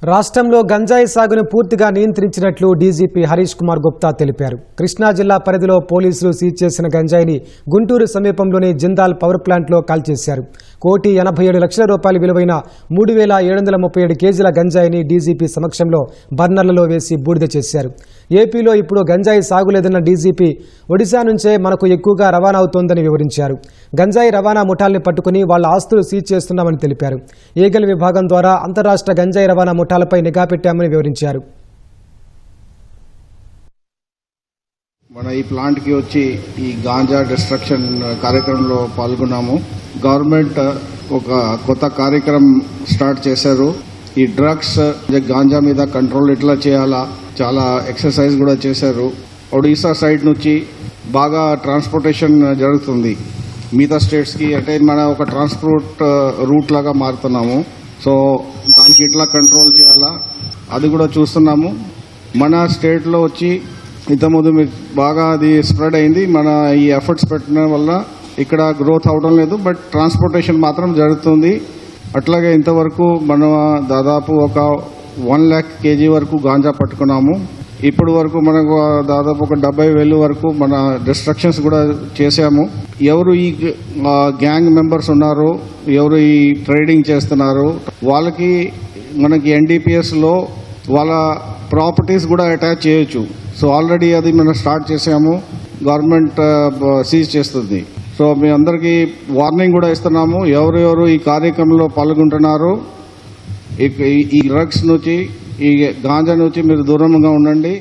రాష్ట్రంలో గంజాయి సాగును పూర్తిగా నియంత్రించినట్లు డీజీపీ హరీష్ కుమార్ గుప్తా తెలిపారు. కృష్ణా జిల్లా పరిధిలో పోలీసులు సీజ్ చేసిన గంజాయిని గుంటూరు సమీపంలోని జిందాల్ పవర్ ప్లాంట్లో కాల్చేశారు. ₹1,87,00,000 విలువైన 3,737 కేజీల గంజాయిని డీజీపీ సమక్షంలో బర్నర్లలో వేసి బూడిద చేశారు. ఏపీలో ఇప్పుడు గంజాయి సాగులేదన్న డీజీపీ ఒడిశా నుంచే మనకు ఎక్కువగా రవాణా అవుతోందని వివరించారు. గంజాయి రవాణా ముఠాల్ని పట్టుకుని వాళ్ల ఆస్తులు సీజ్ చేస్తున్నామని తెలిపారు. ఈగల్ విభాగం ద్వారా అంతరాష్ట్ర గంజాయి రవాణా ముఠాలపై నిఘా పెట్టామని వివరించారు. మన ఈ ప్లాంట్ కి వచ్చి ఈ గాంజా డిస్ట్రక్షన్ కార్యక్రమంలో పాల్గొన్నాము. గవర్నమెంట్ ఒక కొత్త కార్యక్రమం స్టార్ట్ చేశారు. ఈ డ్రగ్స్ గాంజా మీద కంట్రోల్ ఎట్లా చేయాలా చాలా ఎక్సర్సైజ్ కూడా చేశారు. ఒడిశా సైడ్ నుంచి బాగా ట్రాన్స్పోర్టేషన్ జరుగుతుంది మిగతా స్టేట్స్ కి, అంటే మన ఒక ట్రాన్స్పోర్ట్ రూట్ లాగా మారుతున్నాము. సో దానికి ఎట్లా కంట్రోల్ చేయాలా అది కూడా చూస్తున్నాము. మన స్టేట్లో వచ్చి ఇంతకుముందు బాగా అది స్ప్రెడ్ అయింది. మన ఈ ఎఫర్ట్స్ పెట్టడం వల్ల ఇక్కడ గ్రోత్ అవడం లేదు, బట్ ట్రాన్స్పోర్టేషన్ మాత్రం జరుగుతుంది. అట్లాగే ఇంతవరకు మనం దాదాపు ఒక 1 lakh kg వరకు గాంజా పట్టుకున్నాము. ఇప్పటి వరకు మనకు దాదాపు ఒక 70,000 వరకు మన డిస్ట్రక్షన్స్ కూడా చేశాము. ఎవరు ఈ గ్యాంగ్ మెంబర్స్ ఉన్నారో, ఎవరు ఈ ట్రేడింగ్ చేస్తున్నారు, వాళ్ళకి మనకి NDPS లో వాళ్ళ ప్రాపర్టీస్ కూడా అటాచ్ చేయొచ్చు. సో ఆల్రెడీ అది మనం స్టార్ట్ చేసాము. గవర్నమెంట్ సీజ్ చేస్తుంది. సో మీ అందరికీ వార్నింగ్ కూడా ఇస్తున్నాము. ఎవరెవరు ఈ కార్యక్రమంలో పాల్గొంటున్నారో ఈ డ్రగ్స్ నుంచి, ఈ గాంజా నుంచి మీరు దూరంగా ఉండండి.